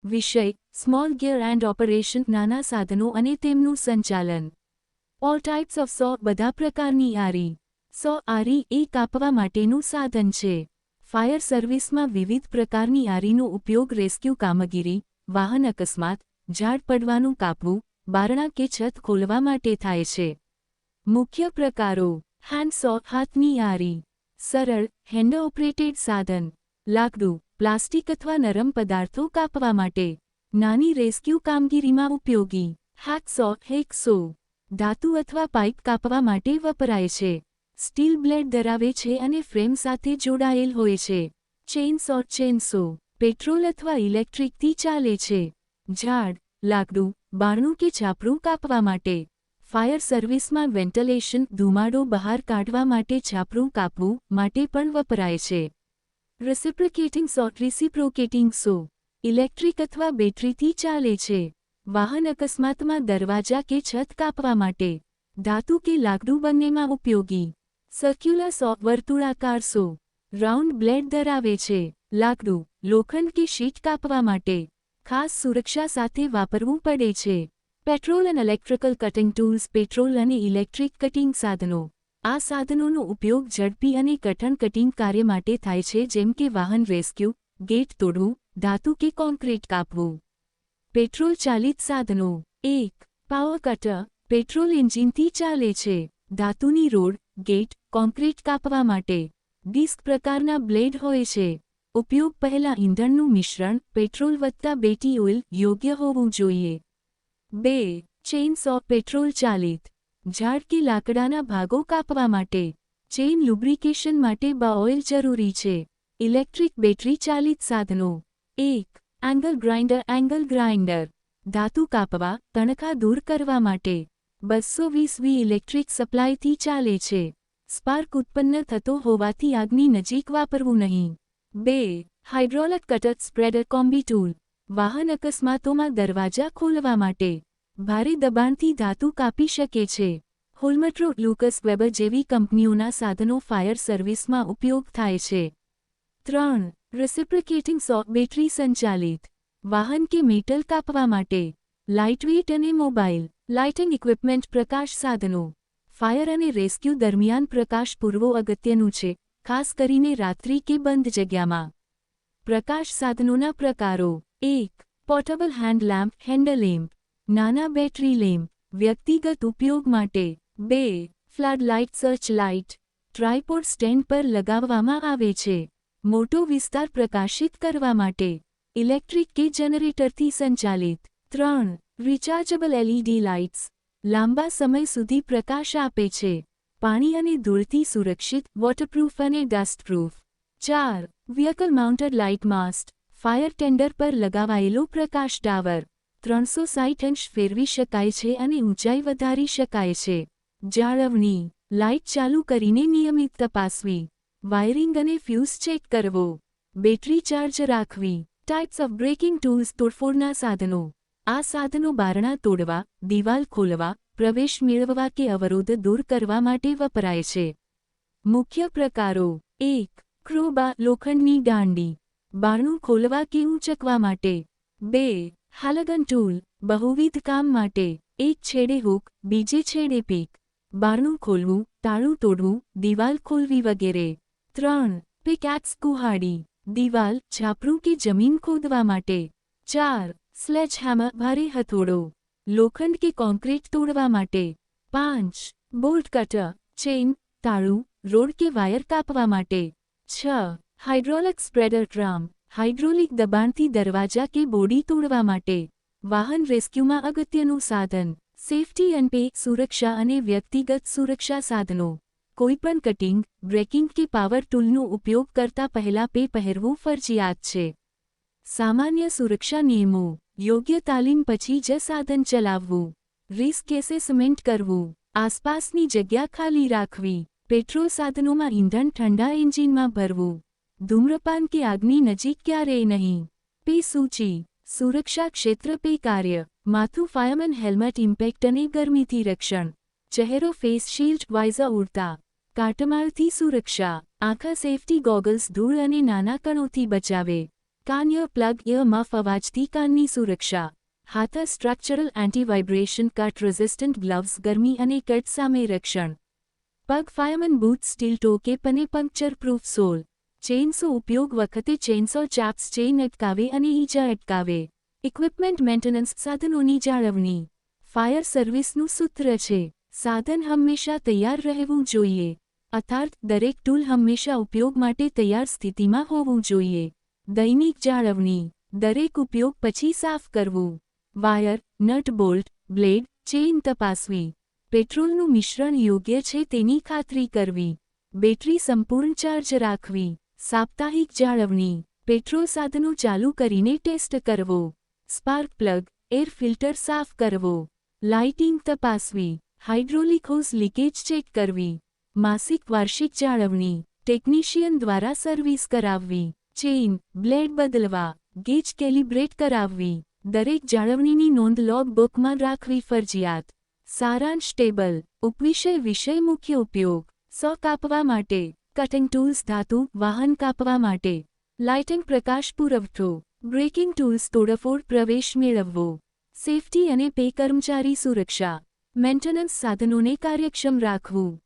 વિષય: small gear and operation, નાના સાધનો અને તેમનું સંચાલન. ઓલ ટાઇપ્સ ઓફ સો, બધા પ્રકારની આરી. સો આરી એ કાપવા માટેનું સાધન છે. ફાયર સર્વિસમાં વિવિધ પ્રકારની આરીનો ઉપયોગ રેસ્ક્યુ કામગીરી, વાહન અકસ્માત, ઝાડ પડવાનું કાપવું, બારણા કે છત ખોલવા માટે થાય છે. મુખ્ય પ્રકારો: હેન્ડ સો, હાથની આરી. સરળ, હેન્ડ ઓપરેટેડ સાધન. લાકડું, પ્લાસ્ટિક અથવા નરમ પદાર્થો કાપવા માટે. નાની રેસ્ક્યુ કામગીરીમાં ઉપયોગી. હેકસો, હેકસો, ધાતુ અથવા પાઇપ કાપવા માટે વપરાય છે. સ્ટીલ બ્લેડ ધરાવે છે અને ફ્રેમ સાથે જોડાયેલ હોય છે. ચેઇનસો, ચેનસો, પેટ્રોલ અથવા ઇલેક્ટ્રિકથી ચાલે છે. ઝાડ, લાકડું, બારણું કે છાપરું કાપવા માટે. ફાયર સર્વિસમાં વેન્ટિલેશન, ધુમાડો બહાર કાઢવા માટે છાપરું કાપવું માટે પણ વપરાય છે. રેસિપ્રોકેટિંગ સો, રિસિપ્રોકેટિંગ સો, ઇલેક્ટ્રિક અથવા બેટરીથી ચાલે છે. વાહન અકસ્માતમાં દરવાજા કે છત કાપવા માટે. ધાતુ કે લાકડું બંનેમાં ઉપયોગી. સર્ક્યુલર સો, વર્તુળાકાર સો, રાઉન્ડ બ્લેડ ધરાવે છે. લાકડું, લોખંડ કે શીટ કાપવા માટે. ખાસ સુરક્ષા સાથે વાપરવું પડે છે. પેટ્રોલ અને ઇલેક્ટ્રિકલ કટિંગ ટૂલ્સ, પેટ્રોલ અને ઇલેક્ટ્રિક કટિંગ સાધનો. આ સાધનોનો ઉપયોગ ઝડપી અને કઠણ કટિંગ કાર્ય માટે થાય છે, જેમ કે વાહન રેસ્ક્યુ, ગેટ તોડવું, ધાતુ કે કોન્ક્રીટ કાપવું. પેટ્રોલ ચાલિત સાધનો. 1. પાવર કટર, પેટ્રોલ એન્જિનથી ચાલે છે. ધાતુની રોડ, ગેટ, કોન્ક્રીટ કાપવા માટે. ડિસ્ક પ્રકારના બ્લેડ હોય છે. ઉપયોગ પહેલાં ઈંધણનું મિશ્રણ, પેટ્રોલ વત્તા બેટી ઓઇલ, યોગ્ય હોવું જોઈએ. 2. Chainsaw, petrol ચાલિત. ઝાડ કે લાકડાના ભાગો કાપવા માટે. ચેઇન લુબ્રિકેશન માટે ઓઇલ જરૂરી છે. ઇલેક્ટ્રિક બેટરી ચાલિત સાધનો. 1. એંગલ ગ્રાઇન્ડર, એંગલ ગ્રાઇન્ડર, ધાતુ કાપવા, તણખા દૂર કરવા માટે. 220 વી ઇલેક્ટ્રિક સપ્લાયથી ચાલે છે. સ્પાર્ક ઉત્પન્ન થતો હોવાથી આગની નજીક વાપરવું નહીં. 2. Hydraulic cutter spreader combi tool, વાહન અકસ્માતોમાં દરવાજા ખોલવા માટે. ભારે દબાણથી ધાતુ કાપી શકે છે. હોલ્મટ્રો, લુકસ વેબર જેવી કંપનીઓના સાધનો ફાયર સર્વિસમાં ઉપયોગ થાય છે. 3. રેસિપ્રોકેટિંગ સો, બેટરી સંચાલિત, વાહન કે મેટલ કાપવા માટે. લાઇટવેઇટ અને મોબાઈલ. લાઇટિંગ ઇક્વિપમેન્ટ, પ્રકાશ સાધનો. ફાયર અને રેસ્ક્યુ દરમિયાન પ્રકાશ પૂરવો અગત્યનું છે, ખાસ કરીને રાત્રિ કે બંધ જગ્યામાં. પ્રકાશ સાધનોના પ્રકારો. 1. Portable hand lamp, hand lamp, નાના બેટરી લેમ્પ, વ્યક્તિગત ઉપયોગ માટે. 2. Flood light, search light, tripod stand પર લગાવવામાં આવે છે. મોટો વિસ્તાર પ્રકાશિત કરવા માટે. ઇલેક્ટ્રિક કે જનરેટરથી સંચાલિત. 3. રિચાર્જેબલ એલઈડી લાઇટ્સ, લાંબા સમય સુધી પ્રકાશ આપે છે. પાણી અને ધૂળથી સુરક્ષિત, વોટરપ્રૂફ અને ડસ્ટપ્રૂફ. 4. વ્હીકલ માઉન્ટેડ લાઇટ માસ્ટ, ફાયર ટેન્ડર પર લગાવાયેલો પ્રકાશ ટાવર. 360 અંશ ફેરવી શકાય છે અને ઊંચાઈ વધારી શકાય છે. જાળવણી. લાઇટ ચાલુ કરીને નિયમિત તપાસવી. વાયરિંગ અને ફ્યુઝ ચેક કરવો. બેટરી ચાર્જ રાખવી. ટાઇપ્સ ઓફ બ્રેકિંગ ટૂલ્સ, તોડફોડના સાધનો. આ સાધનો બારણા તોડવા, દિવાલ ખોલવા, પ્રવેશ મેળવવા કે અવરોધ દૂર કરવા માટે વપરાય છે. મુખ્ય પ્રકારો. 1. ક્રોબા, લોખંડની દાંડી, બારણું ખોલવા કે ઊંચકવા માટે. 2. હાલગન ટૂલ, બહુવિધ કામ માટે. એક છેડે હૂક, બીજે છેડે પીક. બારણું ખોલવું, તાળું તોડવું, દિવાલ ખોલવી વગેરે. 3. પિકએક્સ, કુહાડી, દિવાલ, છાપરું કે જમીન ખોદવા માટે. 4. સ્લેજહેમર, ભારે હથોડો, લોખંડ કે કોન્ક્રીટ તોડવા માટે. 5. બોલ્ટ કટર, ચેઇન, તાળું, રોડ કે વાયર કાપવા માટે. 6. હાઇડ્રોલિક સ્પ્રેડર ડ્રમ, હાઇડ્રોલિક દબાણથી દરવાજા કે બોડી તોડવા માટે. વાહન રેસ્ક્યુમાં અગત્યનું સાધન. સેફટી એન્ડ સુરક્ષા અને વ્યક્તિગત સુરક્ષા સાધનો. કોઈપણ કટિંગ, બ્રેકિંગ કે પાવર ટૂલનો ઉપયોગ કરતા પહેલા પહેરવું ફરજિયાત છે. સામાન્ય સુરક્ષા નિયમો. યોગ્ય તાલીમ પછી જ સાધન ચલાવવું. રિસ્ક એસેસમેન્ટ કરવું. આસપાસની જગ્યા ખાલી રાખવી. પેટ્રોલ સાધનોમાં ઈંધણ ઠંડા એન્જિનમાં ભરવું. ધૂમ્રપાન કે આગની નજીક ક્યારેય નહીં. સૂચિ. સુરક્ષા ક્ષેત્ર કાર્ય. માથું, ફાયરમેન હેલ્મેટ, ઇમ્પેક્ટ અને ગરમીથી રક્ષણ. ચહેરો, ફેસ શીલ્ડ, વાઇઝર ઉડતા. કાટમાળથી સુરક્ષા. આંખા, સેફટી ગોગલ્સ, ધૂળ અને નાના કણોથી બચાવે. કાન ઇયર પ્લગ ઇયર મફ અવાજથી કાનની સુરક્ષા. હાથ structural anti vibration cut resistant gloves ગરમી અને કટ સામે રક્ષણ. પગ ફાયરમેન બૂટ સ્ટીલ ટો કેપ અને પંક્ચર પ્રૂફ સોલ. ચેઇનસો ઉપયોગ વખતે ચેઇનસો ચાપ્સ ચેઇન અટકાવે અને ઈજા અટકાવે. ઇક્વિપમેન્ટ મેન્ટેનન્સ સાધનોની જાળવણી. ફાયર સર્વિસનું સૂત્ર છે, સાધન હંમેશા તૈયાર રહેવું જોઈએ. અર્થાત દરેક ટૂલ હંમેશા ઉપયોગ માટે તૈયાર સ્થિતિમાં હોવું જોઈએ. દૈનિક જાળવણી. દરેક ઉપયોગ પછી સાફ કરવું. Wire, nut bolt, blade, chain તપાસવી. પેટ્રોલનું મિશ્રણ યોગ્ય છે તેની ખાતરી કરવી. બેટરી સંપૂર્ણ ચાર્જ રાખવી. સાપ્તાહિક જાળવણી. પેટ્રોલ સાધનો ચાલુ કરીને ટેસ્ટ કરવો. સ્પાર્ક પ્લગ, એર ફિલ્ટર સાફ કરવો. લાઇટિંગ તપાસવી. હાઇડ્રોલિક હોઝ લીકેજ ચેક કરવી. માસિક વાર્ષિક જાળવણી. ટેકનિશિયન દ્વારા સર્વિસ કરાવવી. ચેઇન, બ્લેડ બદલવા. ગેજ કેલિબ્રેટ કરાવવી. દરેક જાળવણીની નોંધ લોગ બુકમાં રાખવી ફરજિયાત. સારાંશ ટેબલ. વિષય મુખ્ય ઉપયોગ. સો કાપવા માટે. કટિંગ ટૂલ્સ ધાતુ, વાહન કાપવા માટે. લાઇટિંગ પ્રકાશ પુરવઠો. બ્રેકિંગ ટૂલ્સ તોડફોડ પ્રવેશ મેળવવો. સેફ્ટી અને પે કર્મચારી સુરક્ષા. મેન્ટેનન્સ સાધનોને કાર્યક્ષમ રાખવું.